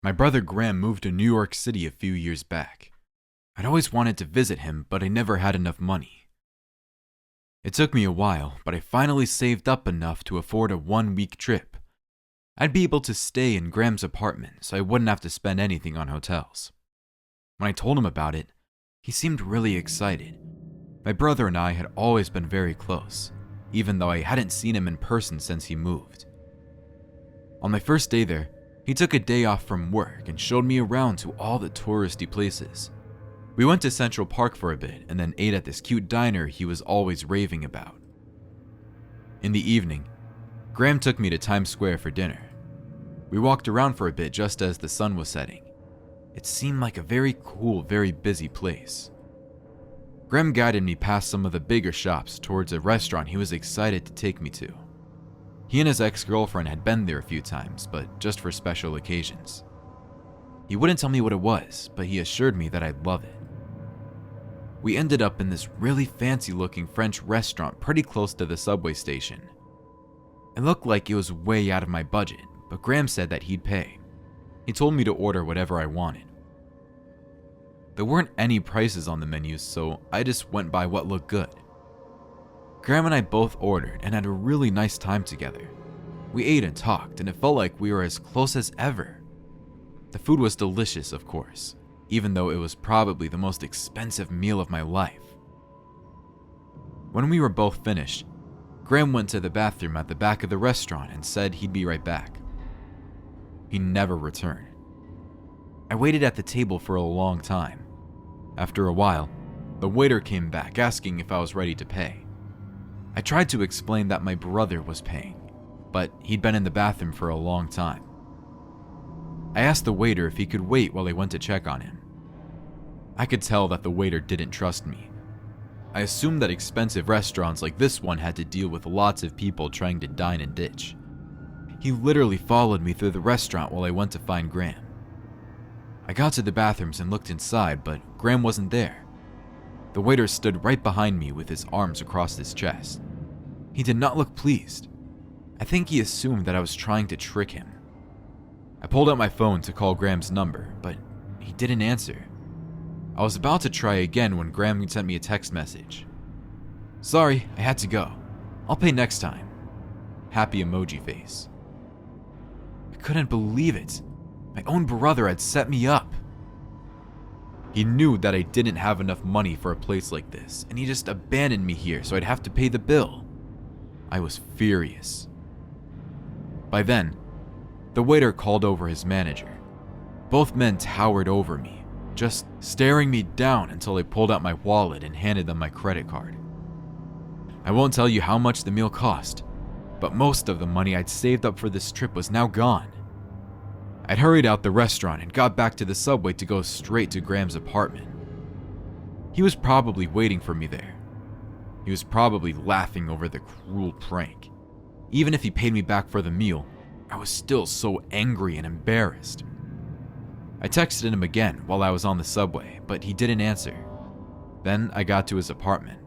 My brother Graham moved to New York City a few years back. I'd always wanted to visit him, but I never had enough money. It took me a while, but I finally saved up enough to afford a 1-week trip. I'd be able to stay in Graham's apartment, so I wouldn't have to spend anything on hotels. When I told him about it, he seemed really excited. My brother and I had always been very close, even though I hadn't seen him in person since he moved. On my first day there, he took a day off from work and showed me around to all the touristy places. We went to Central Park for a bit and then ate at this cute diner he was always raving about. In the evening, Graham took me to Times Square for dinner. We walked around for a bit just as the sun was setting. It seemed like a very cool, very busy place. Graham guided me past some of the bigger shops towards a restaurant he was excited to take me to. He and his ex-girlfriend had been there a few times, but just for special occasions. He wouldn't tell me what it was, but he assured me that I'd love it. We ended up in this really fancy-looking French restaurant pretty close to the subway station. It looked like it was way out of my budget, but Graham said that he'd pay. He told me to order whatever I wanted. There weren't any prices on the menus, so I just went by what looked good. Graham and I both ordered and had a really nice time together. We ate and talked, and it felt like we were as close as ever. The food was delicious, of course, even though it was probably the most expensive meal of my life. When we were both finished, Graham went to the bathroom at the back of the restaurant and said he'd be right back. He never returned. I waited at the table for a long time. After a while, the waiter came back asking if I was ready to pay. I tried to explain that my brother was paying, but he'd been in the bathroom for a long time. I asked the waiter if he could wait while I went to check on him. I could tell that the waiter didn't trust me. I assumed that expensive restaurants like this one had to deal with lots of people trying to dine and ditch. He literally followed me through the restaurant while I went to find Graham. I got to the bathrooms and looked inside, but Graham wasn't there. The waiter stood right behind me with his arms across his chest. He did not look pleased. I think he assumed that I was trying to trick him. I pulled out my phone to call Graham's number, but he didn't answer. I was about to try again when Graham sent me a text message. "Sorry, I had to go. I'll pay next time." Happy emoji face. I couldn't believe it. My own brother had set me up. He knew that I didn't have enough money for a place like this, and he just abandoned me here so I'd have to pay the bill. I was furious. By then, the waiter called over his manager. Both men towered over me, just staring me down until I pulled out my wallet and handed them my credit card. I won't tell you how much the meal cost, but most of the money I'd saved up for this trip was now gone. I'd hurried out the restaurant and got back to the subway to go straight to Graham's apartment. He was probably waiting for me there. He was probably laughing over the cruel prank. Even if he paid me back for the meal, I was still so angry and embarrassed. I texted him again while I was on the subway, but he didn't answer. Then I got to his apartment.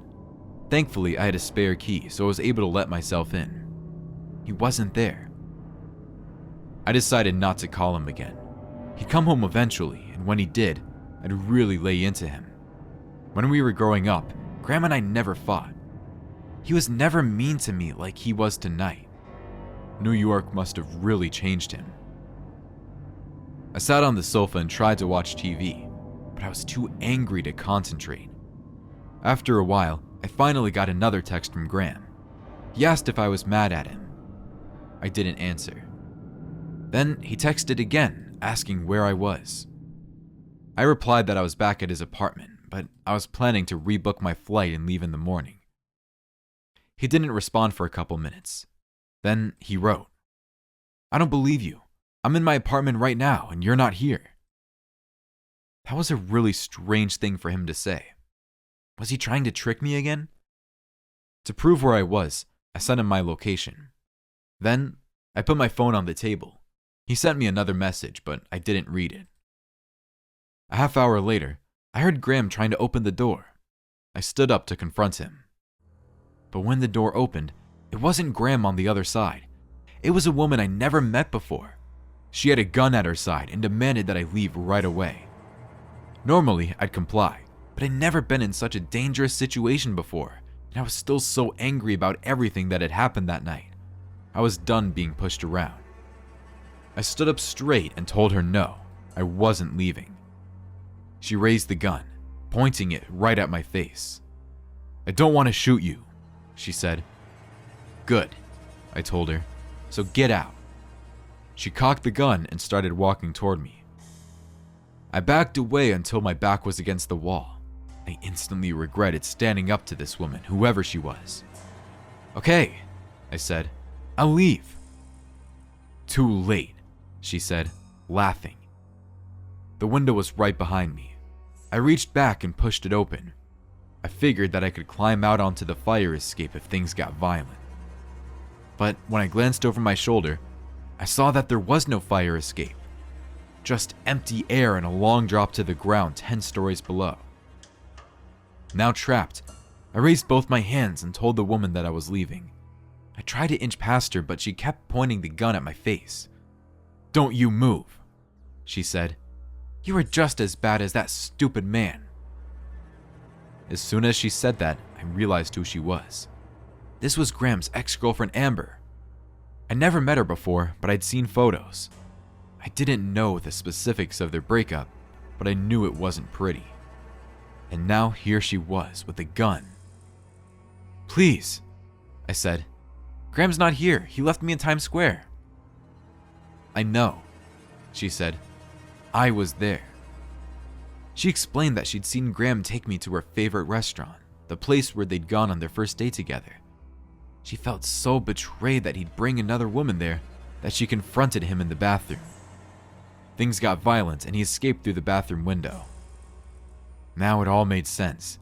Thankfully, I had a spare key, so I was able to let myself in. He wasn't there. I decided not to call him again. He'd come home eventually, and when he did, I'd really lay into him. When we were growing up, Graham and I never fought. He was never mean to me like he was tonight. New York must have really changed him. I sat on the sofa and tried to watch TV, but I was too angry to concentrate. After a while, I finally got another text from Graham. He asked if I was mad at him. I didn't answer. Then he texted again, asking where I was. I replied that I was back at his apartment, but I was planning to rebook my flight and leave in the morning. He didn't respond for a couple minutes. Then he wrote, "I don't believe you. I'm in my apartment right now, and you're not here." That was a really strange thing for him to say. Was he trying to trick me again? To prove where I was, I sent him my location. Then I put my phone on the table. He sent me another message, but I didn't read it. A half hour later, I heard Graham trying to open the door. I stood up to confront him. But when the door opened, it wasn't Graham on the other side. It was a woman I never met before. She had a gun at her side and demanded that I leave right away. Normally, I'd comply, but I'd never been in such a dangerous situation before, and I was still so angry about everything that had happened that night. I was done being pushed around. I stood up straight and told her no, I wasn't leaving. She raised the gun, pointing it right at my face. "I don't want to shoot you," she said. "Good," I told her, "so get out." She cocked the gun and started walking toward me. I backed away until my back was against the wall. I instantly regretted standing up to this woman, whoever she was. "Okay," I said, "I'll leave." "Too late," she said, laughing. The window was right behind me. I reached back and pushed it open. I figured that I could climb out onto the fire escape if things got violent. But when I glanced over my shoulder, I saw that there was no fire escape. Just empty air and a long drop to the ground 10 stories below. Now trapped, I raised both my hands and told the woman that I was leaving. I tried to inch past her, but she kept pointing the gun at my face. "Don't you move," she said. "You are just as bad as that stupid man." As soon as she said that, I realized who she was. This was Graham's ex-girlfriend Amber. I never met her before, but I'd seen photos. I didn't know the specifics of their breakup, but I knew it wasn't pretty. And now here she was with a gun. "Please," I said. "Graham's not here. He left me in Times Square." "I know," she said. "I was there." She explained that she'd seen Graham take me to her favorite restaurant, the place where they'd gone on their first date together. She felt so betrayed that he'd bring another woman there that she confronted him in the bathroom. Things got violent and he escaped through the bathroom window. Now it all made sense.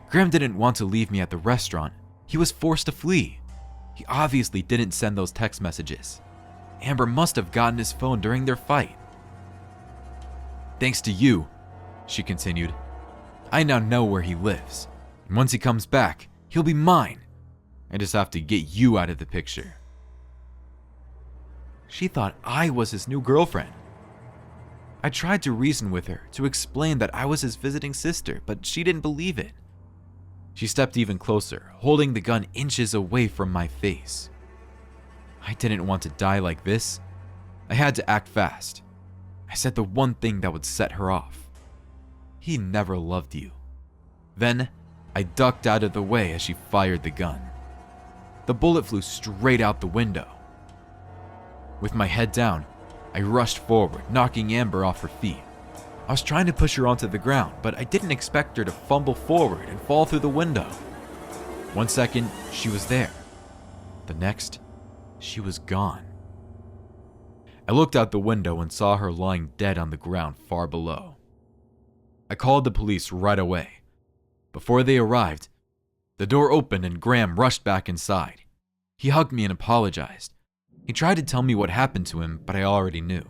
Graham didn't want to leave me at the restaurant. He was forced to flee. He obviously didn't send those text messages. Amber must have gotten his phone during their fight. "Thanks to you," she continued, "I now know where he lives. And once he comes back, he'll be mine. I just have to get you out of the picture." She thought I was his new girlfriend. I tried to reason with her, to explain that I was his visiting sister, but she didn't believe it. She stepped even closer, holding the gun inches away from my face. I didn't want to die like this. I had to act fast. I said the one thing that would set her off. "He never loved you." Then, I ducked out of the way as she fired the gun. The bullet flew straight out the window. With my head down, I rushed forward, knocking Amber off her feet. I was trying to push her onto the ground, but I didn't expect her to fumble forward and fall through the window. 1 second, she was there. The next, she was gone. I looked out the window and saw her lying dead on the ground far below. I called the police right away. Before they arrived, the door opened and Graham rushed back inside. He hugged me and apologized. He tried to tell me what happened to him, but I already knew.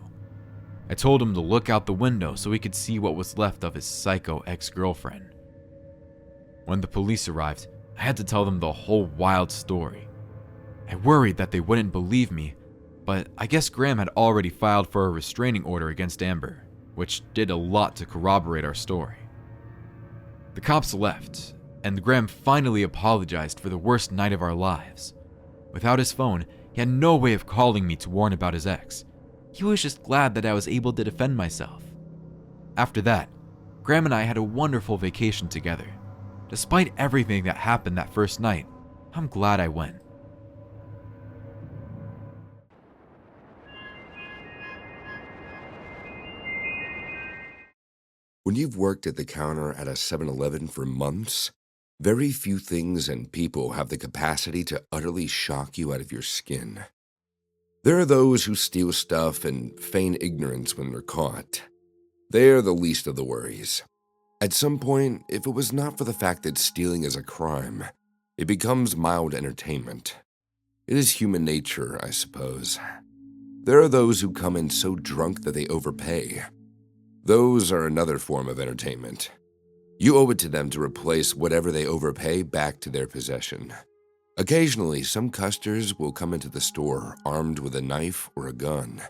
I told him to look out the window so he could see what was left of his psycho ex-girlfriend. When the police arrived, I had to tell them the whole wild story. I worried that they wouldn't believe me, but I guess Graham had already filed for a restraining order against Amber, which did a lot to corroborate our story. The cops left, and Graham finally apologized for the worst night of our lives. Without his phone, he had no way of calling me to warn about his ex. He was just glad that I was able to defend myself. After that, Graham and I had a wonderful vacation together. Despite everything that happened that first night, I'm glad I went. When you've worked at the counter at a 7-Eleven for months, very few things and people have the capacity to utterly shock you out of your skin. There are those who steal stuff and feign ignorance when they're caught. They're the least of the worries. At some point, if it was not for the fact that stealing is a crime, it becomes mild entertainment. It is human nature, I suppose. There are those who come in so drunk that they overpay. Those are another form of entertainment. You owe it to them to replace whatever they overpay back to their possession. Occasionally, some customers will come into the store armed with a knife or a gun.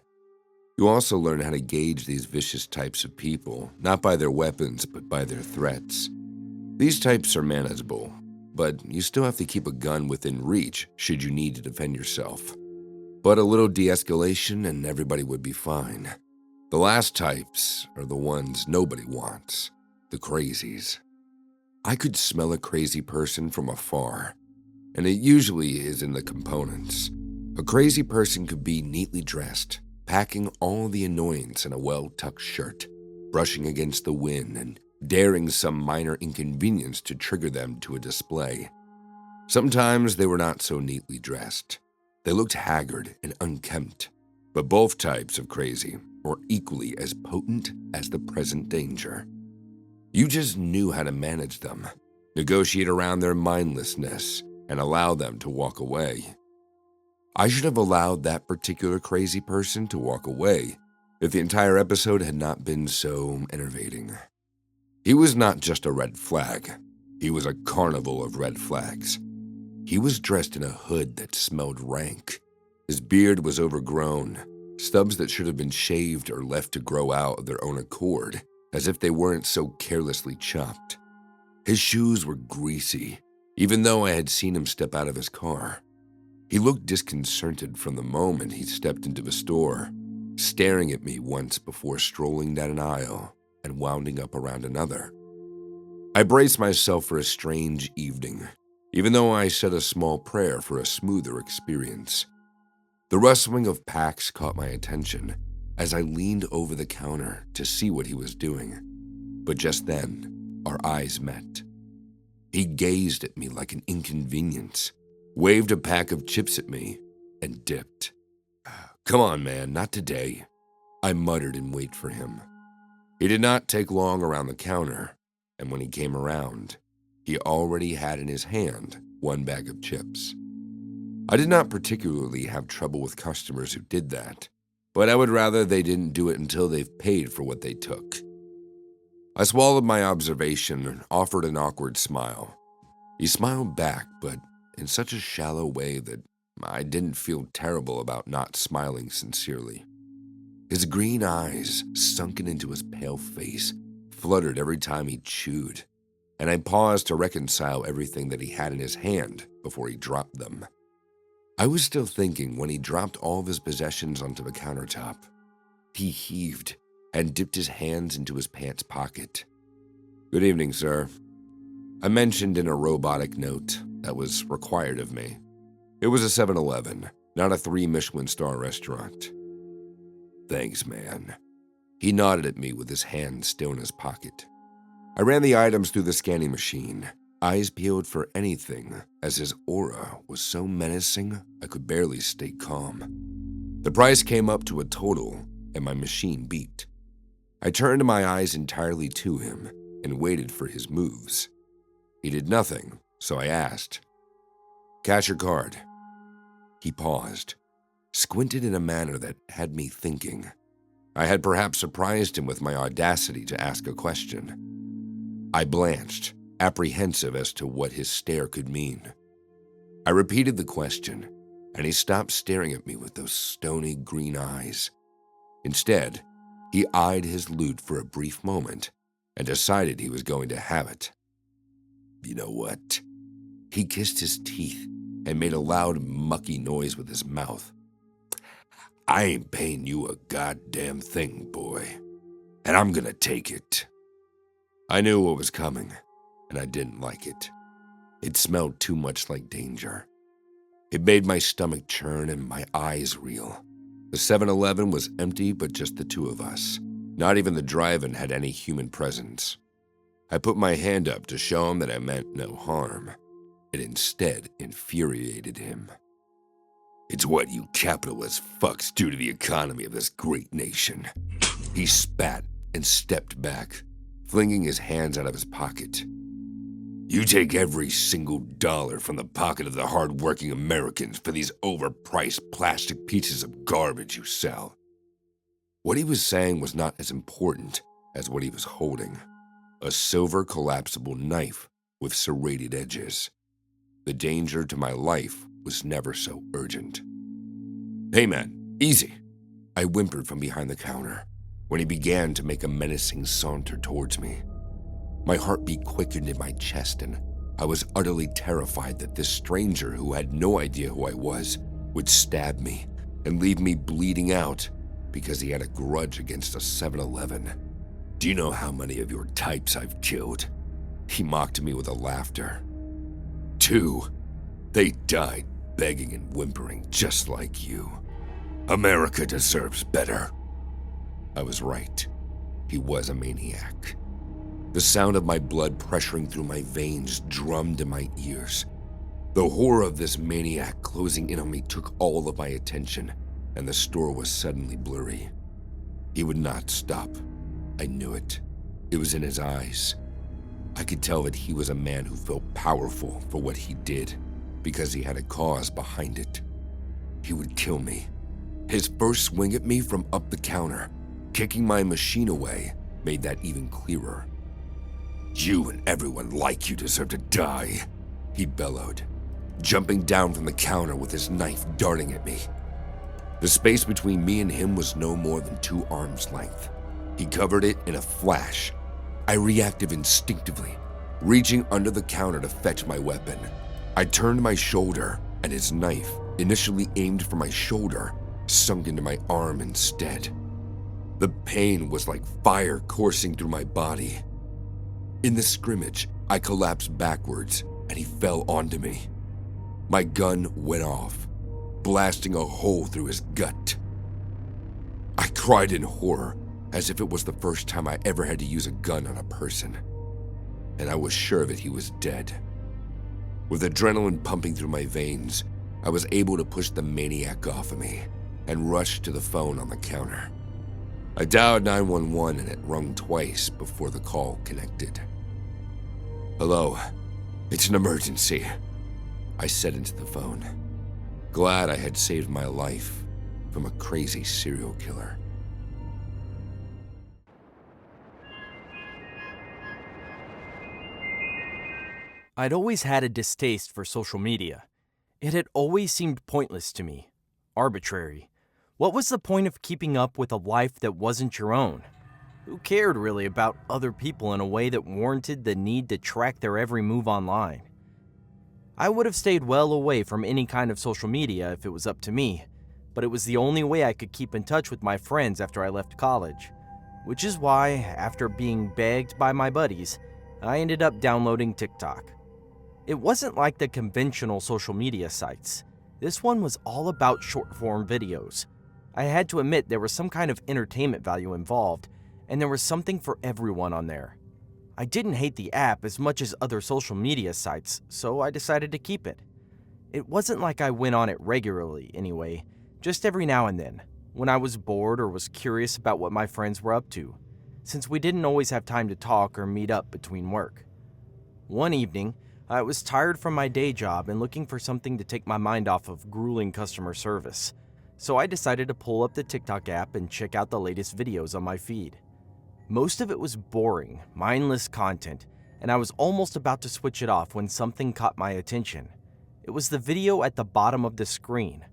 You also learn how to gauge these vicious types of people, not by their weapons, but by their threats. These types are manageable, but you still have to keep a gun within reach should you need to defend yourself. But a little de-escalation and everybody would be fine. The last types are the ones nobody wants, the crazies. I could smell a crazy person from afar, and it usually is in the components. A crazy person could be neatly dressed, packing all the annoyance in a well-tucked shirt, brushing against the wind and daring some minor inconvenience to trigger them to a display. Sometimes they were not so neatly dressed. They looked haggard and unkempt, but both types of crazy were equally as potent as the present danger. You just knew how to manage them, negotiate around their mindlessness, and allow them to walk away. I should have allowed that particular crazy person to walk away if the entire episode had not been so enervating. He was not just a red flag. He was a carnival of red flags. He was dressed in a hood that smelled rank. His beard was overgrown, stubs that should have been shaved or left to grow out of their own accord, as if they weren't so carelessly chopped. His shoes were greasy, even though I had seen him step out of his car. He looked disconcerted from the moment he stepped into the store, staring at me once before strolling down an aisle and wounding up around another. I braced myself for a strange evening, even though I said a small prayer for a smoother experience. The rustling of packs caught my attention as I leaned over the counter to see what he was doing. But just then, our eyes met. He gazed at me like an inconvenience, waved a pack of chips at me, and dipped. "Come on, man, not today," I muttered in wait for him. He did not take long around the counter, and when he came around, he already had in his hand one bag of chips. I did not particularly have trouble with customers who did that, but I would rather they didn't do it until they've paid for what they took. I swallowed my observation and offered an awkward smile. He smiled back, but in such a shallow way that I didn't feel terrible about not smiling sincerely. His green eyes, sunken into his pale face, fluttered every time he chewed, and I paused to reconcile everything that he had in his hand before he dropped them. I was still thinking when he dropped all of his possessions onto the countertop. He heaved and dipped his hands into his pants pocket. "Good evening, sir," I mentioned in a robotic note that was required of me. It was a 7-Eleven, not a 3 Michelin star restaurant. "Thanks, man." He nodded at me with his hand still in his pocket. I ran the items through the scanning machine, eyes peeled for anything, as his aura was so menacing I could barely stay calm. The price came up to a total, and my machine beeped. I turned my eyes entirely to him and waited for his moves. He did nothing, so I asked, "Cash or card?" He paused, squinted in a manner that had me thinking. I had perhaps surprised him with my audacity to ask a question. I blanched, apprehensive as to what his stare could mean. I repeated the question, and he stopped staring at me with those stony green eyes. Instead, he eyed his loot for a brief moment and decided he was going to have it. "You know what?" He kissed his teeth and made a loud, mucky noise with his mouth. "I ain't paying you a goddamn thing, boy, and I'm gonna take it." I knew what was coming, and I didn't like it. It smelled too much like danger. It made my stomach churn and my eyes reel. The 7-Eleven was empty, but just the two of us. Not even the drive-in had any human presence. I put my hand up to show him that I meant no harm. It instead infuriated him. "It's what you capitalist fucks do to the economy of this great nation." He spat and stepped back, flinging his hands out of his pocket. "You take every single dollar from the pocket of the hard-working Americans for these overpriced plastic pieces of garbage you sell." What he was saying was not as important as what he was holding. A silver collapsible knife with serrated edges. The danger to my life was never so urgent. "Hey man, easy." I whimpered from behind the counter when he began to make a menacing saunter towards me. My heartbeat quickened in my chest, and I was utterly terrified that this stranger, who had no idea who I was, would stab me and leave me bleeding out because he had a grudge against a 7-Eleven. "Do you know how many of your types I've killed?" He mocked me with a laughter. "2. They died begging and whimpering just like you. America deserves better." I was right. He was a maniac. The sound of my blood pressuring through my veins drummed in my ears. The horror of this maniac closing in on me took all of my attention, and the store was suddenly blurry. He would not stop. I knew it. It was in his eyes. I could tell that he was a man who felt powerful for what he did, because he had a cause behind it. He would kill me. His first swing at me from up the counter, kicking my machine away, made that even clearer. "You and everyone like you deserve to die," he bellowed, jumping down from the counter with his knife darting at me. The space between me and him was no more than 2 arms length. He covered it in a flash. I reacted instinctively, reaching under the counter to fetch my weapon. I turned my shoulder, and his knife, initially aimed for my shoulder, sunk into my arm instead. The pain was like fire coursing through my body. In the scrimmage, I collapsed backwards, and he fell onto me. My gun went off, blasting a hole through his gut. I cried in horror, as if it was the first time I ever had to use a gun on a person, and I was sure that he was dead. With adrenaline pumping through my veins, I was able to push the maniac off of me and rush to the phone on the counter. I dialed 911 and it rung twice before the call connected. "Hello, it's an emergency," I said into the phone, glad I had saved my life from a crazy serial killer. I'd always had a distaste for social media. It had always seemed pointless to me, arbitrary. What was the point of keeping up with a life that wasn't your own? Who cared really about other people in a way that warranted the need to track their every move online? I would have stayed well away from any kind of social media if it was up to me, but it was the only way I could keep in touch with my friends after I left college. Which is why, after being begged by my buddies, I ended up downloading TikTok. It wasn't like the conventional social media sites. This one was all about short-form videos. I had to admit there was some kind of entertainment value involved, and there was something for everyone on there. I didn't hate the app as much as other social media sites, so I decided to keep it. It wasn't like I went on it regularly, anyway, just every now and then, when I was bored or was curious about what my friends were up to, since we didn't always have time to talk or meet up between work. One evening, I was tired from my day job and looking for something to take my mind off of grueling customer service, so I decided to pull up the TikTok app and check out the latest videos on my feed. Most of it was boring, mindless content, and I was almost about to switch it off when something caught my attention. It was the video at the bottom of the screen.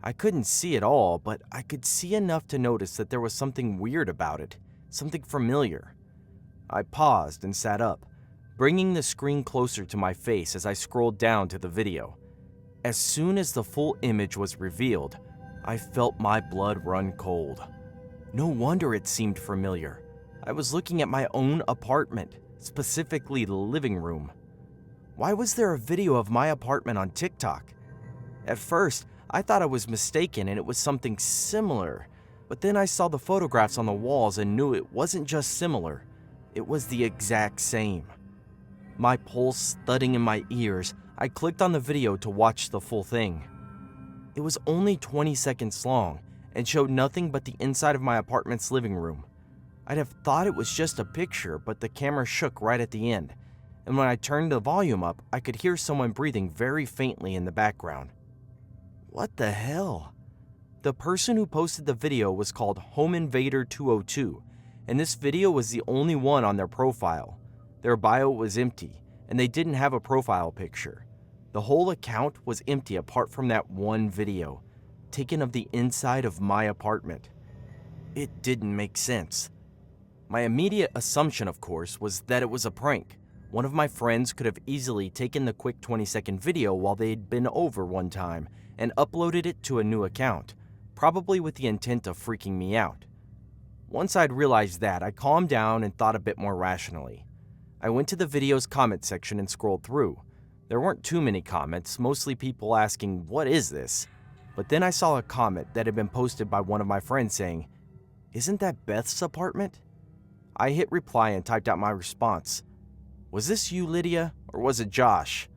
I couldn't see it all, but I could see enough to notice that there was something weird about it, something familiar. I paused and sat up, bringing the screen closer to my face as I scrolled down to the video. As soon as the full image was revealed, I felt my blood run cold. No wonder it seemed familiar. I was looking at my own apartment, specifically the living room. Why was there a video of my apartment on TikTok? At first, I thought I was mistaken and it was something similar, but then I saw the photographs on the walls and knew it wasn't just similar, it was the exact same. My pulse thudding in my ears, I clicked on the video to watch the full thing. It was only 20 seconds long and showed nothing but the inside of my apartment's living room. I'd have thought it was just a picture, but the camera shook right at the end, and when I turned the volume up, I could hear someone breathing very faintly in the background. What the hell? The person who posted the video was called Home Invader 202, and this video was the only one on their profile. Their bio was empty, and they didn't have a profile picture. The whole account was empty apart from that one video. taken of the inside of my apartment. It didn't make sense. My immediate assumption, of course, was that it was a prank. One of my friends could have easily taken the quick 20-second video while they'd been over one time and uploaded it to a new account, probably with the intent of freaking me out. Once I'd realized that, I calmed down and thought a bit more rationally. I went to the video's comment section and scrolled through. There weren't too many comments, mostly people asking, "What is this?" But then I saw a comment that had been posted by one of my friends saying, "Isn't that Beth's apartment?" I hit reply and typed out my response. "Was this you, Lydia, or was it Josh?"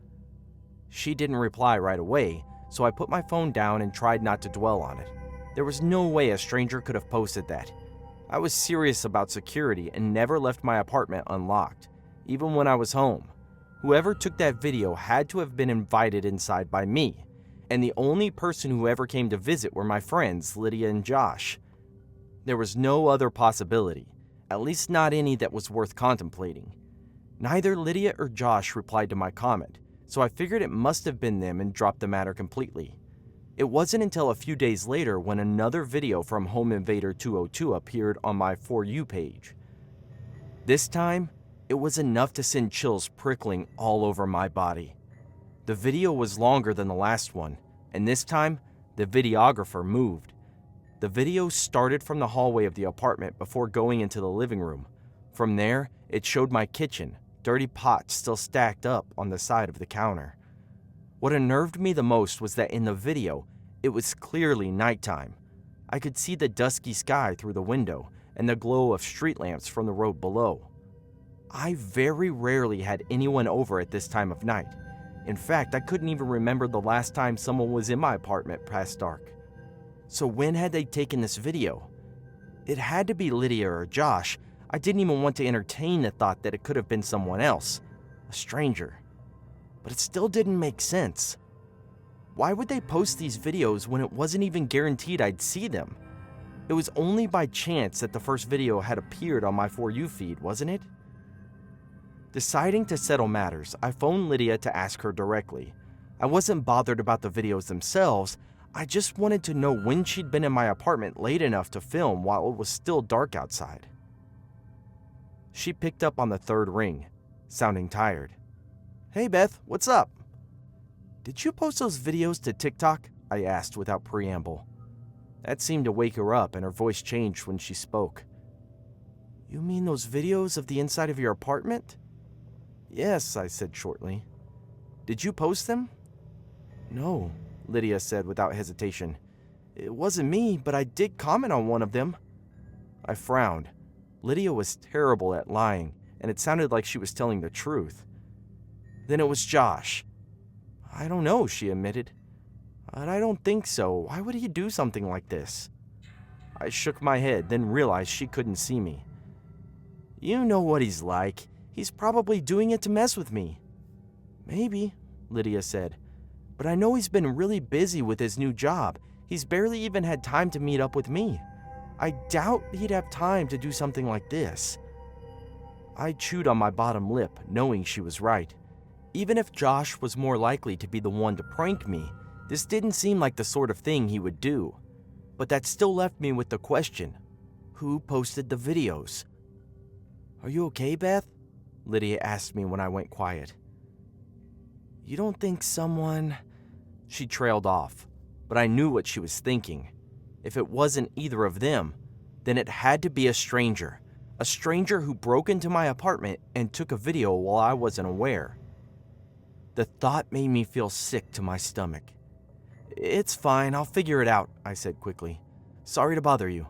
She didn't reply right away, so I put my phone down and tried not to dwell on it. There was no way a stranger could have posted that. I was serious about security and never left my apartment unlocked, even when I was home. Whoever took that video had to have been invited inside by me, and the only person who ever came to visit were my friends, Lydia and Josh. There was no other possibility, at least not any that was worth contemplating. Neither Lydia or Josh replied to my comment, so I figured it must have been them and dropped the matter completely. It wasn't until a few days later when another video from Home Invader 202 appeared on my For You page. This time, it was enough to send chills prickling all over my body. The video was longer than the last one, and this time, the videographer moved. The video started from the hallway of the apartment before going into the living room. From there, it showed my kitchen, dirty pots still stacked up on the side of the counter. What unnerved me the most was that in the video, it was clearly nighttime. I could see the dusky sky through the window and the glow of street lamps from the road below. I very rarely had anyone over at this time of night. In fact, I couldn't even remember the last time someone was in my apartment past dark. So when had they taken this video? It had to be Lydia or Josh. I didn't even want to entertain the thought that it could have been someone else, a stranger. But it still didn't make sense. Why would they post these videos when it wasn't even guaranteed I'd see them? It was only by chance that the first video had appeared on my For You feed, wasn't it? Deciding to settle matters, I phoned Lydia to ask her directly. I wasn't bothered about the videos themselves, I just wanted to know when she'd been in my apartment late enough to film while it was still dark outside. She picked up on the third ring, sounding tired. "Hey Beth, what's up?" "Did you post those videos to TikTok?" I asked without preamble. That seemed to wake her up and her voice changed when she spoke. "You mean those videos of the inside of your apartment?" "Yes," I said shortly. "Did you post them?" "No," Lydia said without hesitation. "It wasn't me, but I did comment on one of them." I frowned. Lydia was terrible at lying, and it sounded like she was telling the truth. "Then it was Josh." "I don't know," she admitted. "I don't think so. Why would he do something like this?" I shook my head, then realized she couldn't see me. "You know what he's like. He's probably doing it to mess with me." "Maybe," Lydia said. "But I know he's been really busy with his new job. He's barely even had time to meet up with me. I doubt he'd have time to do something like this." I chewed on my bottom lip, knowing she was right. Even if Josh was more likely to be the one to prank me, this didn't seem like the sort of thing he would do. But that still left me with the question, who posted the videos? "Are you okay, Beth?" Lydia asked me when I went quiet. "You don't think someone—" She trailed off, but I knew what she was thinking. If it wasn't either of them, then it had to be a stranger who broke into my apartment and took a video while I wasn't aware. The thought made me feel sick to my stomach. "It's fine, I'll figure it out," I said quickly. "Sorry to bother you."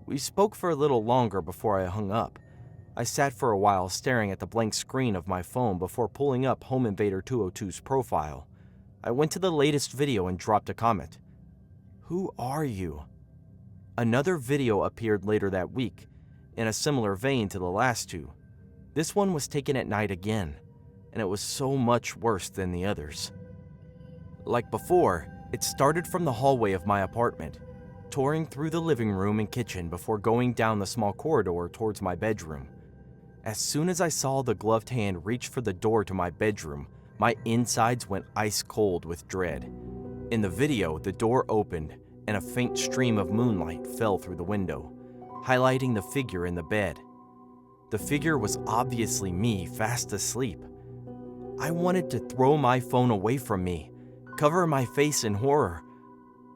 We spoke for a little longer before I hung up. I sat for a while staring at the blank screen of my phone before pulling up Home Invader 202's profile. I went to the latest video and dropped a comment. "Who are you?" Another video appeared later that week, in a similar vein to the last two. This one was taken at night again, and it was so much worse than the others. Like before, it started from the hallway of my apartment, touring through the living room and kitchen before going down the small corridor towards my bedroom. As soon as I saw the gloved hand reach for the door to my bedroom, my insides went ice cold with dread. In the video, the door opened and a faint stream of moonlight fell through the window, highlighting the figure in the bed. The figure was obviously me, fast asleep. I wanted to throw my phone away from me, cover my face in horror,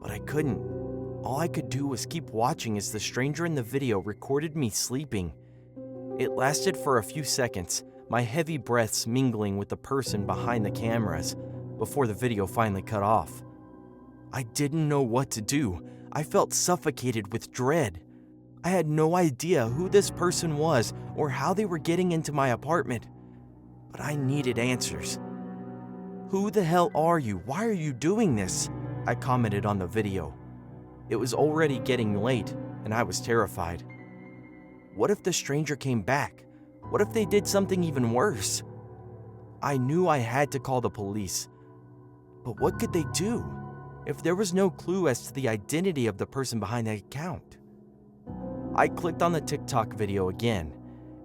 but I couldn't. All I could do was keep watching as the stranger in the video recorded me sleeping. It lasted for a few seconds, my heavy breaths mingling with the person behind the cameras, before the video finally cut off. I didn't know what to do. I felt suffocated with dread. I had no idea who this person was or how they were getting into my apartment, but I needed answers. "Who the hell are you? Why are you doing this?" I commented on the video. It was already getting late, and I was terrified. What if the stranger came back? What if they did something even worse? I knew I had to call the police, but what could they do if there was no clue as to the identity of the person behind the account? I clicked on the TikTok video again,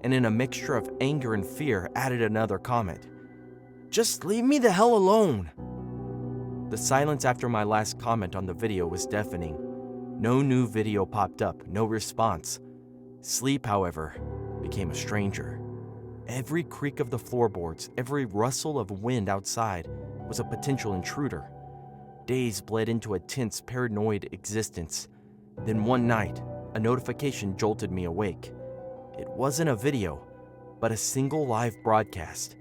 and in a mixture of anger and fear added another comment. "Just leave me the hell alone." The silence after my last comment on the video was deafening. No new video popped up, no response. Sleep, however, became a stranger. Every creak of the floorboards, every rustle of wind outside was a potential intruder. Days bled into a tense, paranoid existence. Then one night, a notification jolted me awake. It wasn't a video, but a single live broadcast.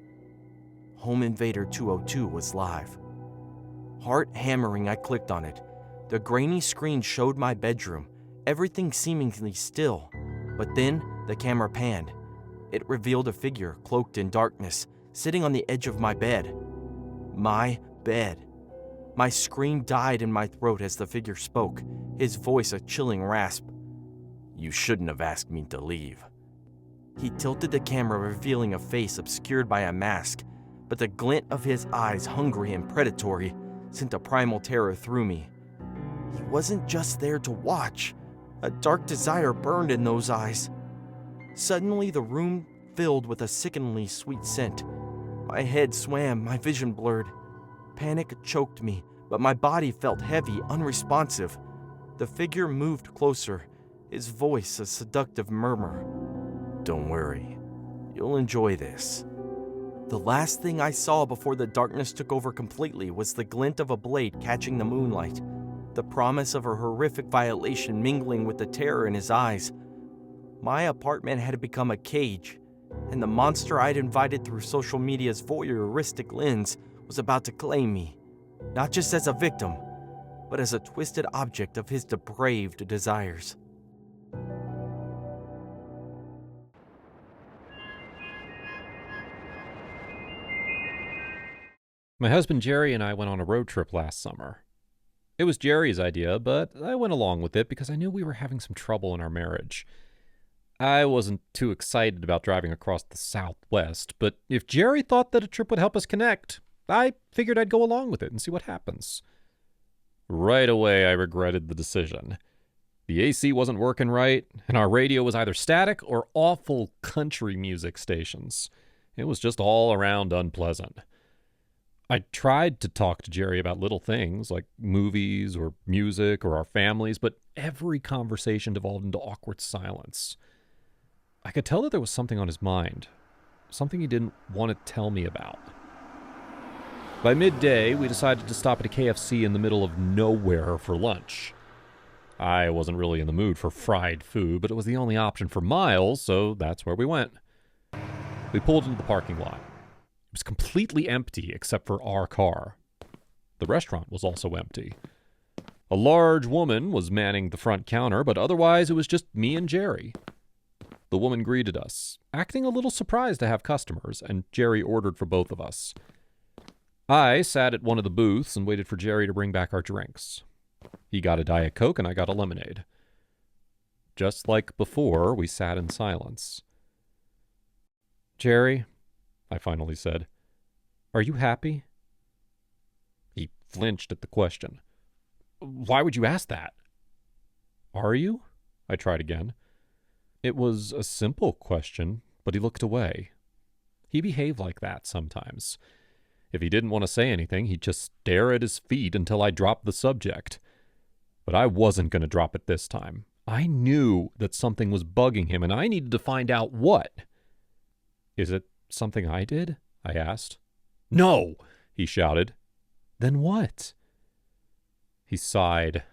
Home Invader 202 was live. Heart hammering, I clicked on it. The grainy screen showed my bedroom, everything seemingly still. But then the camera panned. It revealed a figure cloaked in darkness, sitting on the edge of my bed. My bed. My scream died in my throat as the figure spoke, his voice a chilling rasp. "You shouldn't have asked me to leave." He tilted the camera, revealing a face obscured by a mask, but the glint of his eyes, hungry and predatory, sent a primal terror through me. He wasn't just there to watch. A dark desire burned in those eyes. Suddenly, the room filled with a sickeningly sweet scent. My head swam, my vision blurred. Panic choked me, but my body felt heavy, unresponsive. The figure moved closer, his voice a seductive murmur. "Don't worry, you'll enjoy this." The last thing I saw before the darkness took over completely was the glint of a blade catching the moonlight, the promise of a horrific violation mingling with the terror in his eyes. My apartment had become a cage, and the monster I'd invited through social media's voyeuristic lens was about to claim me, not just as a victim, but as a twisted object of his depraved desires. My husband Jerry and I went on a road trip last summer. It was Jerry's idea, but I went along with it because I knew we were having some trouble in our marriage. I wasn't too excited about driving across the Southwest, but if Jerry thought that a trip would help us connect, I figured I'd go along with it and see what happens. Right away, I regretted the decision. The AC wasn't working right, and our radio was either static or awful country music stations. It was just all around unpleasant. I tried to talk to Jerry about little things like movies or music or our families, but every conversation devolved into awkward silence. I could tell that there was something on his mind, something he didn't want to tell me about. By midday, we decided to stop at a KFC in the middle of nowhere for lunch. I wasn't really in the mood for fried food, but it was the only option for miles, so that's where we went. We pulled into the parking lot. It was completely empty except for our car. The restaurant was also empty. A large woman was manning the front counter, but otherwise it was just me and Jerry. The woman greeted us, acting a little surprised to have customers, and Jerry ordered for both of us. I sat at one of the booths and waited for Jerry to bring back our drinks. He got a Diet Coke and I got a lemonade. Just like before, we sat in silence. "Jerry," I finally said, "are you happy?" He flinched at the question. "Why would you ask that?" "Are you?" I tried again. It was a simple question, but he looked away. He behaved like that sometimes. If he didn't want to say anything, he'd just stare at his feet until I dropped the subject. But I wasn't going to drop it this time. I knew that something was bugging him, and I needed to find out what. Is it something I did? I asked. No, he shouted. Then what? He sighed,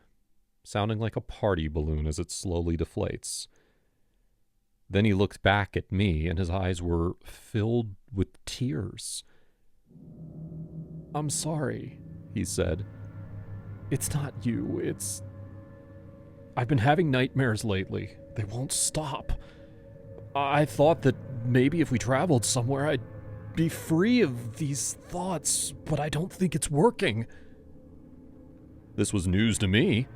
sounding like a party balloon as it slowly deflates. Then he looked back at me, and his eyes were filled with tears. I'm sorry, he said. It's not you, it's... I've been having nightmares lately. They won't stop. I thought that maybe if we traveled somewhere, I'd be free of these thoughts, but I don't think it's working. This was news to me.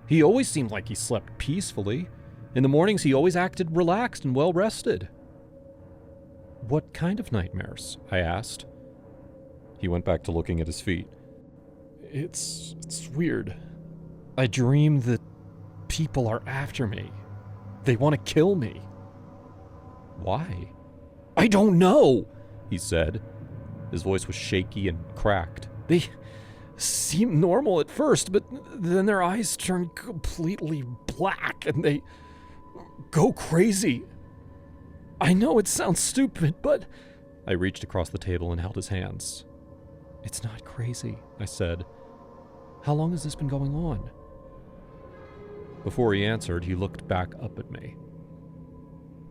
He always seemed like he slept peacefully. In the mornings, he always acted relaxed and well-rested. What kind of nightmares? I asked. He went back to looking at his feet. It's weird. I dream that people are after me. They want to kill me. Why? I don't know, he said. His voice was shaky and cracked. They seem normal at first, but then their eyes turn completely black and they go crazy. I know it sounds stupid, but... I reached across the table and held his hands. It's not crazy, I said. How long has this been going on? Before he answered, he looked back up at me.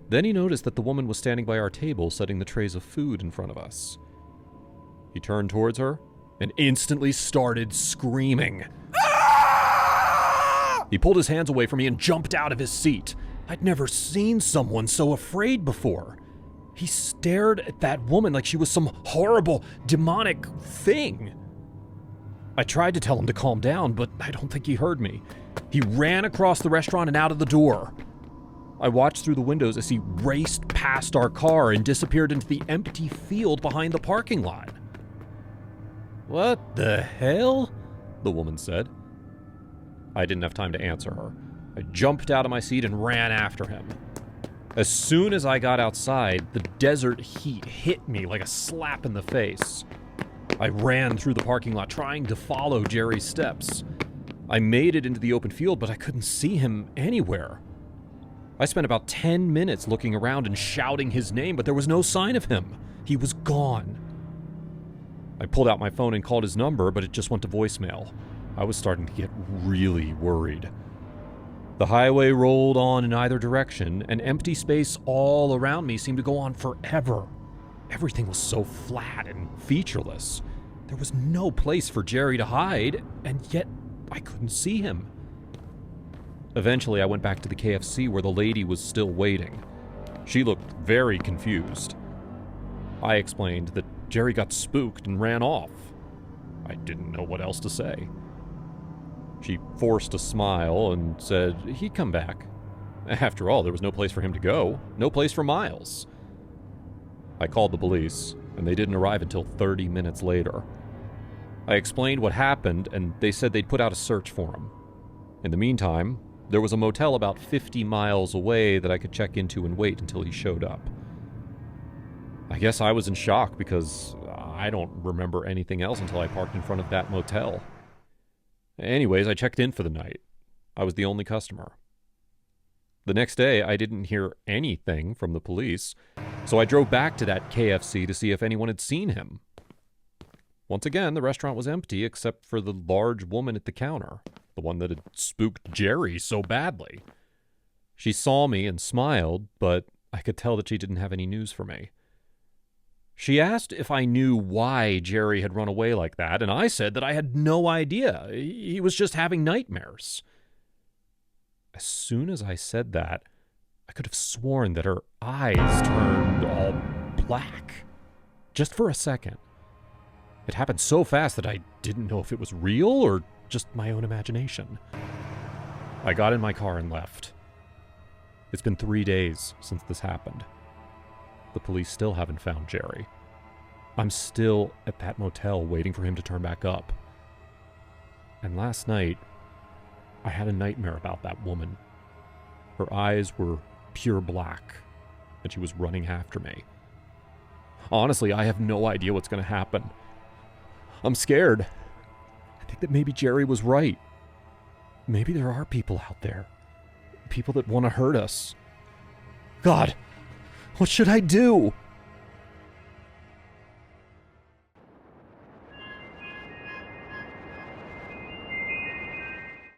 Then he noticed that the woman was standing by our table, setting the trays of food in front of us. He turned towards her and instantly started screaming. He pulled his hands away from me and jumped out of his seat. I'd never seen someone so afraid before. He stared at that woman like she was some horrible, demonic thing. I tried to tell him to calm down, but I don't think he heard me. He ran across the restaurant and out of the door. I watched through the windows as he raced past our car and disappeared into the empty field behind the parking lot. What the hell? The woman said. I didn't have time to answer her. I jumped out of my seat and ran after him. As soon as I got outside, the desert heat hit me like a slap in the face. I ran through the parking lot trying to follow Jerry's steps. I made it into the open field, but I couldn't see him anywhere. I spent about 10 minutes looking around and shouting his name, but there was no sign of him. He was gone. I pulled out my phone and called his number, but it just went to voicemail. I was starting to get really worried. The highway rolled on in either direction, and empty space all around me seemed to go on forever. Everything was so flat and featureless. There was no place for Jerry to hide, and yet I couldn't see him. Eventually, I went back to the KFC where the lady was still waiting. She looked very confused. I explained that Jerry got spooked and ran off. I didn't know what else to say. She forced a smile and said he'd come back. After all, there was no place for him to go, no place for miles. I called the police, and they didn't arrive until 30 minutes later. I explained what happened, and they said they'd put out a search for him. In the meantime, there was a motel about 50 miles away that I could check into and wait until he showed up. I guess I was in shock because I don't remember anything else until I parked in front of that motel. Anyways, I checked in for the night. I was the only customer. The next day, I didn't hear anything from the police, so I drove back to that KFC to see if anyone had seen him. Once again, the restaurant was empty except for the large woman at the counter, the one that had spooked Jerry so badly. She saw me and smiled, but I could tell that she didn't have any news for me. She asked if I knew why Jerry had run away like that, and I said that I had no idea. He was just having nightmares. As soon as I said that, I could have sworn that her eyes turned all black. Just for a second. It happened so fast that I didn't know if it was real or just my own imagination. I got in my car and left. It's been 3 days since this happened. The police still haven't found Jerry. I'm still at that motel waiting for him to turn back up. And last night, I had a nightmare about that woman. Her eyes were pure black, and she was running after me. Honestly, I have no idea what's going to happen. I'm scared. I think that maybe Jerry was right. Maybe there are people out there. People that want to hurt us. God, what should I do?